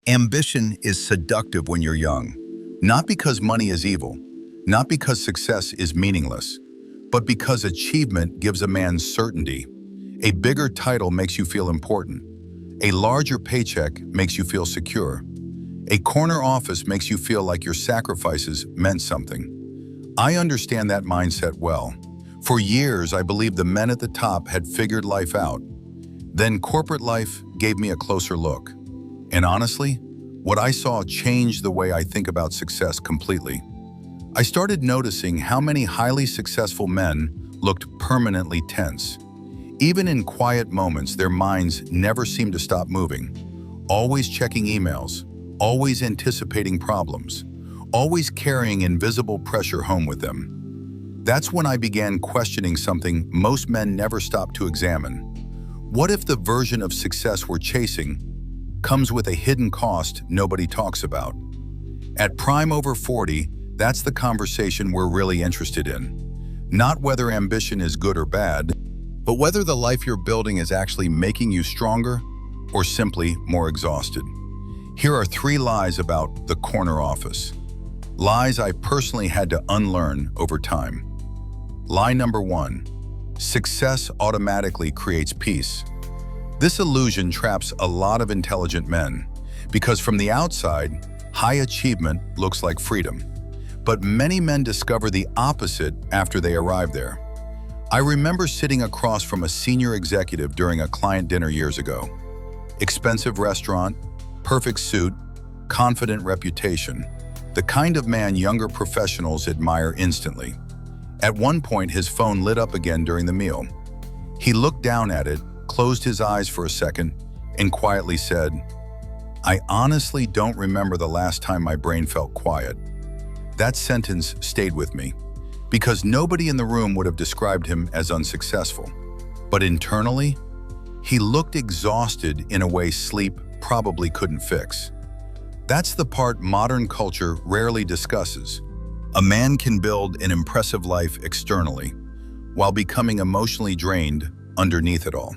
Ambition is seductive when you're young, not because money is evil, not because success is meaningless, but because achievement gives a man certainty. A bigger title makes you feel important. A larger paycheck makes you feel secure. A corner office makes you feel like your sacrifices meant something. I understand that mindset well. For years, I believed the men at the top had figured life out. Then corporate life gave me a closer look. And honestly, what I saw changed the way I think about success completely. I started noticing how many highly successful men looked permanently tense. Even in quiet moments, their minds never seemed to stop moving. Always checking emails, always anticipating problems, always carrying invisible pressure home with them. That's when I began questioning something most men never stop to examine. What if the version of success we're chasing comes with a hidden cost nobody talks about? At Prime Over 40, that's the conversation we're really interested in. Not whether ambition is good or bad, but whether the life you're building is actually making you stronger or simply more exhausted. Here are 3 lies about the corner office. Lies I personally had to unlearn over time. Lie number 1, success automatically creates peace. This illusion traps a lot of intelligent men, because from the outside, high achievement looks like freedom. But many men discover the opposite after they arrive there. I remember sitting across from a senior executive during a client dinner years ago. Expensive restaurant, perfect suit, confident reputation, the kind of man younger professionals admire instantly. At one point, his phone lit up again during the meal. He looked down at it, closed his eyes for a second, and quietly said, "I honestly don't remember the last time my brain felt quiet." That sentence stayed with me, because nobody in the room would have described him as unsuccessful. But internally, he looked exhausted in a way sleep probably couldn't fix. That's the part modern culture rarely discusses. A man can build an impressive life externally, while becoming emotionally drained underneath it all.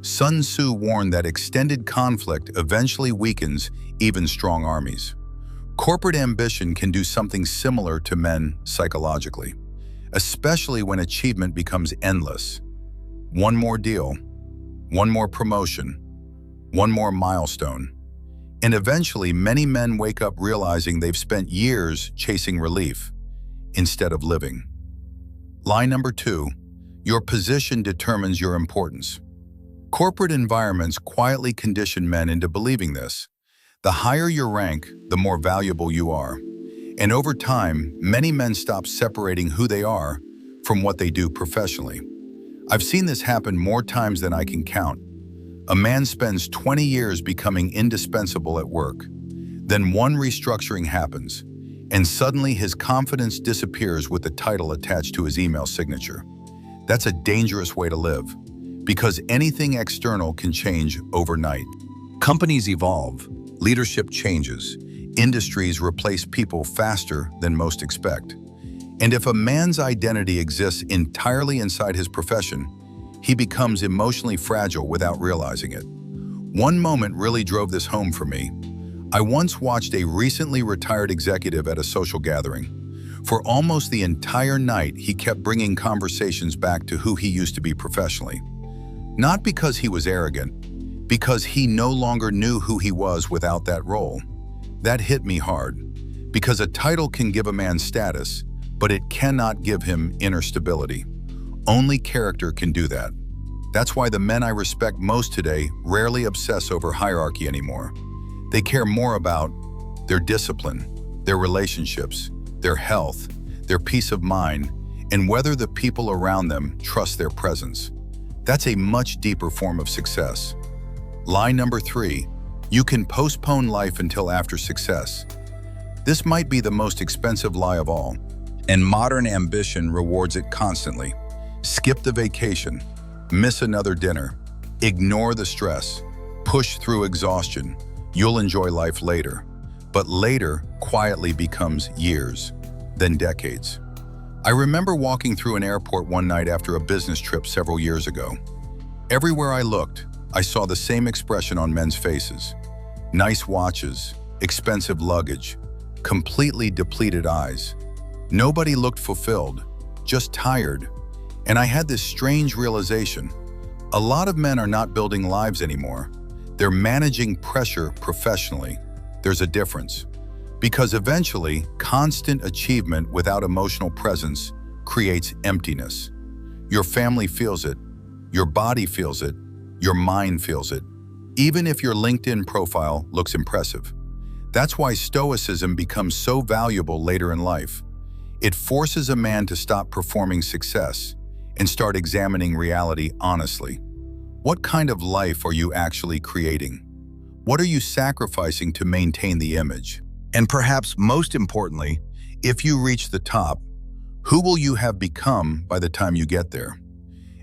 Sun Tzu warned that extended conflict eventually weakens even strong armies. Corporate ambition can do something similar to men psychologically, especially when achievement becomes endless. One more deal, one more promotion, one more milestone. And eventually, many men wake up realizing they've spent years chasing relief instead of living. Lie number 2, your position determines your importance. Corporate environments quietly condition men into believing this. The higher your rank, the more valuable you are. And over time, many men stop separating who they are from what they do professionally. I've seen this happen more times than I can count. A man spends 20 years becoming indispensable at work. Then one restructuring happens, and suddenly his confidence disappears with the title attached to his email signature. That's a dangerous way to live, because anything external can change overnight. Companies evolve, leadership changes, industries replace people faster than most expect. And if a man's identity exists entirely inside his profession, he becomes emotionally fragile without realizing it. One moment really drove this home for me. I once watched a recently retired executive at a social gathering. For almost the entire night, he kept bringing conversations back to who he used to be professionally. Not because he was arrogant, because he no longer knew who he was without that role. That hit me hard, because a title can give a man status, but it cannot give him inner stability. Only character can do that. That's why the men I respect most today rarely obsess over hierarchy anymore. They care more about their discipline, their relationships, their health, their peace of mind, and whether the people around them trust their presence. That's a much deeper form of success. Lie number 3, you can postpone life until after success. This might be the most expensive lie of all, and modern ambition rewards it constantly. Skip the vacation, miss another dinner, ignore the stress, push through exhaustion. You'll enjoy life later. But later quietly becomes years, then decades. I remember walking through an airport one night after a business trip several years ago. Everywhere I looked, I saw the same expression on men's faces. Nice watches, expensive luggage, completely depleted eyes. Nobody looked fulfilled, just tired. And I had this strange realization. A lot of men are not building lives anymore. They're managing pressure professionally. There's a difference. Because eventually, constant achievement without emotional presence creates emptiness. Your family feels it, your body feels it, your mind feels it, even if your LinkedIn profile looks impressive. That's why Stoicism becomes so valuable later in life. It forces a man to stop performing success and start examining reality honestly. What kind of life are you actually creating? What are you sacrificing to maintain the image? And perhaps most importantly, if you reach the top, who will you have become by the time you get there?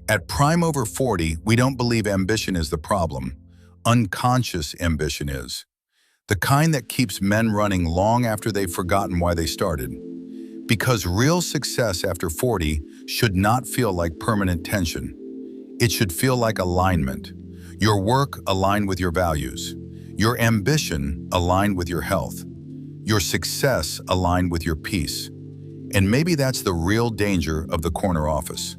At Prime Over 40, we don't believe ambition is the problem. Unconscious ambition is. The kind that keeps men running long after they've forgotten why they started. Because real success after 40 should not feel like permanent tension. It should feel like alignment. Your work aligned with your values. Your ambition aligned with your health. Your success aligned with your peace. And maybe that's the real danger of the corner office.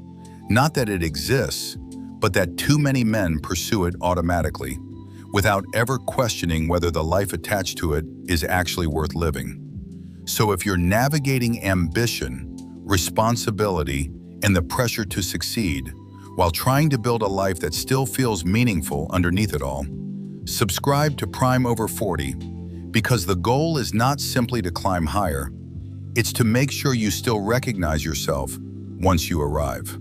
Not that it exists, but that too many men pursue it automatically, without ever questioning whether the life attached to it is actually worth living. So if you're navigating ambition, responsibility, and the pressure to succeed, while trying to build a life that still feels meaningful underneath it all, subscribe to Prime Over 40, because the goal is not simply to climb higher, it's to make sure you still recognize yourself once you arrive.